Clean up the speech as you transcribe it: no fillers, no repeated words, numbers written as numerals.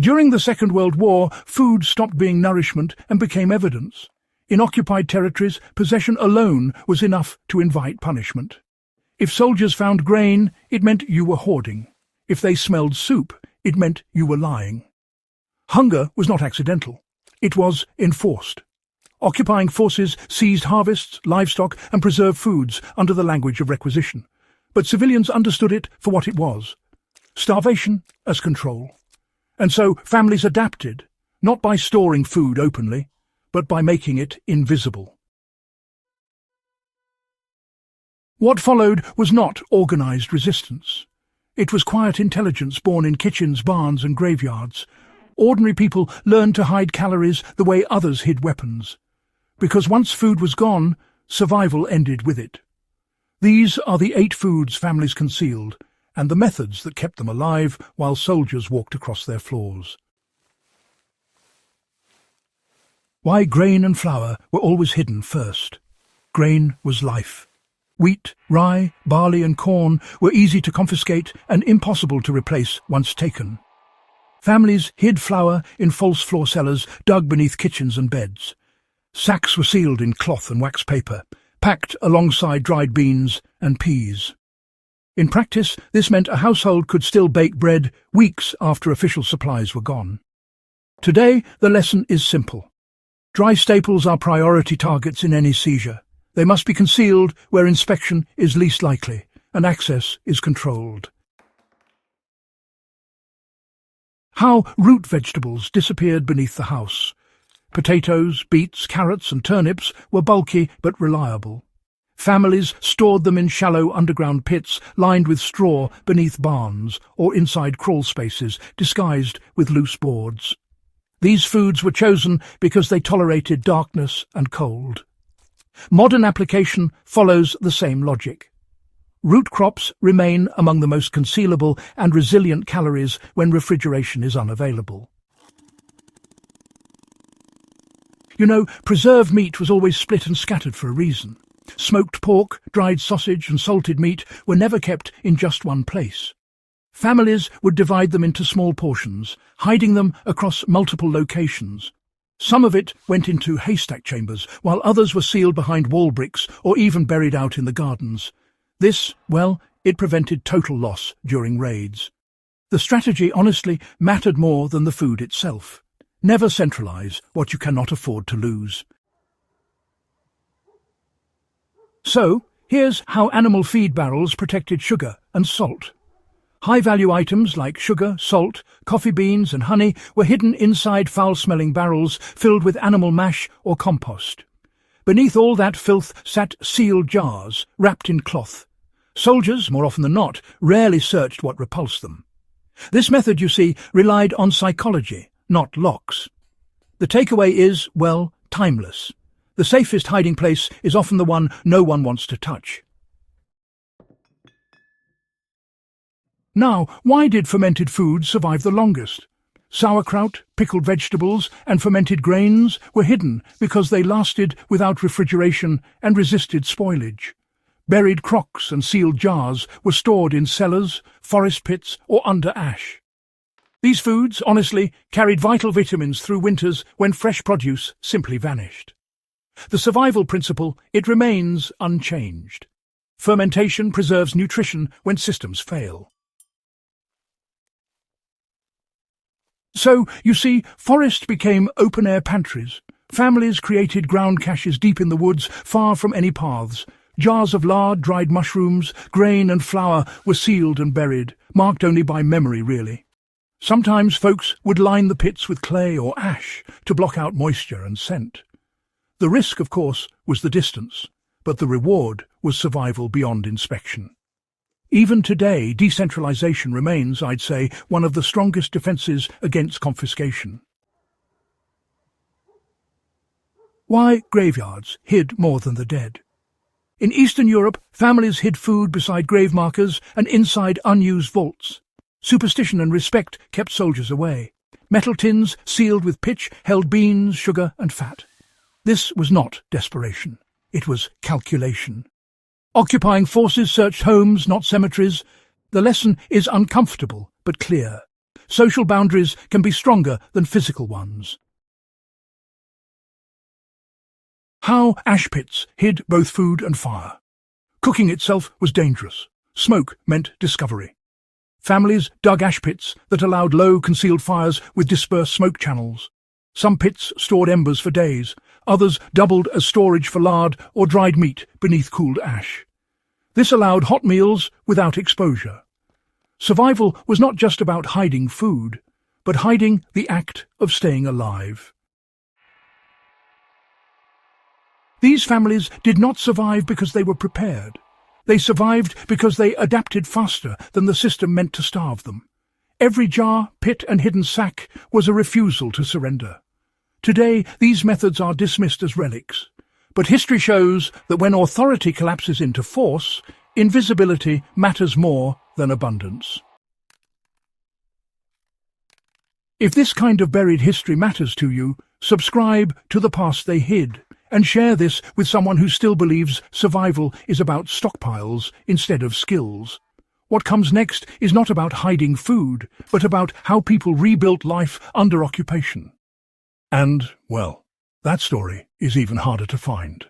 During the Second World War, food stopped being nourishment and became evidence. In occupied territories, possession alone was enough to invite punishment. If soldiers found grain, it meant you were hoarding. If they smelled soup, it meant you were lying. Hunger was not accidental. It was enforced. Occupying forces seized harvests, livestock, and preserved foods under the language of requisition. But civilians understood it for what it was: starvation as control. And so families adapted, not by storing food openly, but by making it invisible. What followed was not organized resistance. It was quiet intelligence born in kitchens, barns, and graveyards. Ordinary people learned to hide calories the way others hid weapons. Because once food was gone, survival ended with it. These are the 8 foods families concealed, and the methods that kept them alive while soldiers walked across their floors. Why grain and flour were always hidden first. Grain was life. Wheat, rye, barley and corn were easy to confiscate and impossible to replace once taken. Families hid flour in false floor cellars dug beneath kitchens and beds. Sacks were sealed in cloth and wax paper, packed alongside dried beans and peas. In practice, this meant a household could still bake bread weeks after official supplies were gone. Today, the lesson is simple. Dry staples are priority targets in any seizure. They must be concealed where inspection is least likely and access is controlled. How root vegetables disappeared beneath the house. Potatoes, beets, carrots and turnips were bulky but reliable. Families stored them in shallow underground pits lined with straw beneath barns or inside crawl spaces disguised with loose boards. These foods were chosen because they tolerated darkness and cold. Modern application follows the same logic. Root crops remain among the most concealable and resilient calories when refrigeration is unavailable. You know, preserved meat was always split and scattered for a reason. Smoked pork, dried sausage and salted meat were never kept in just one place. Families would divide them into small portions, hiding them across multiple locations. Some of it went into haystack chambers, while others were sealed behind wall bricks or even buried out in the gardens. This, well, it prevented total loss during raids. The strategy honestly mattered more than the food itself. Never centralize what you cannot afford to lose. So, here's how animal feed barrels protected sugar and salt. High-value items like sugar, salt, coffee beans and honey were hidden inside foul-smelling barrels filled with animal mash or compost. Beneath all that filth sat sealed jars, wrapped in cloth. Soldiers, more often than not, rarely searched what repulsed them. This method, you see, relied on psychology, not locks. The takeaway is, well, timeless. The safest hiding place is often the one no one wants to touch. Now, why did fermented foods survive the longest? Sauerkraut, pickled vegetables, and fermented grains were hidden because they lasted without refrigeration and resisted spoilage. Buried crocks and sealed jars were stored in cellars, forest pits, or under ash. These foods, honestly, carried vital vitamins through winters when fresh produce simply vanished. The survival principle, it remains unchanged. Fermentation preserves nutrition when systems fail. So, you see, forests became open-air pantries. Families created ground caches deep in the woods, far from any paths. Jars of lard, dried mushrooms, grain and flour were sealed and buried, marked only by memory, really. Sometimes folks would line the pits with clay or ash to block out moisture and scent. The risk, of course, was the distance, but the reward was survival beyond inspection. Even today, decentralization remains, I'd say, one of the strongest defenses against confiscation. Why graveyards hid more than the dead? In Eastern Europe, families hid food beside grave markers and inside unused vaults. Superstition and respect kept soldiers away. Metal tins sealed with pitch held beans, sugar and fat. This was not desperation. It was calculation. Occupying forces searched homes, not cemeteries. The lesson is uncomfortable but clear. social boundaries can be stronger than physical ones. How ash pits hid both food and fire. Cooking itself was dangerous. Smoke meant discovery. Families dug ash pits that allowed low, concealed fires with dispersed smoke channels. Some pits stored embers for days, others doubled as storage for lard or dried meat beneath cooled ash. This allowed hot meals without exposure. Survival was not just about hiding food, but hiding the act of staying alive. These families did not survive because they were prepared. They survived because they adapted faster than the system meant to starve them. Every jar, pit and hidden sack was a refusal to surrender. Today, these methods are dismissed as relics. But history shows that when authority collapses into force, invisibility matters more than abundance. If this kind of buried history matters to you, subscribe to The Past They Hid, and share this with someone who still believes survival is about stockpiles instead of skills. What comes next is not about hiding food, but about how people rebuilt life under occupation. And, well, that story is even harder to find.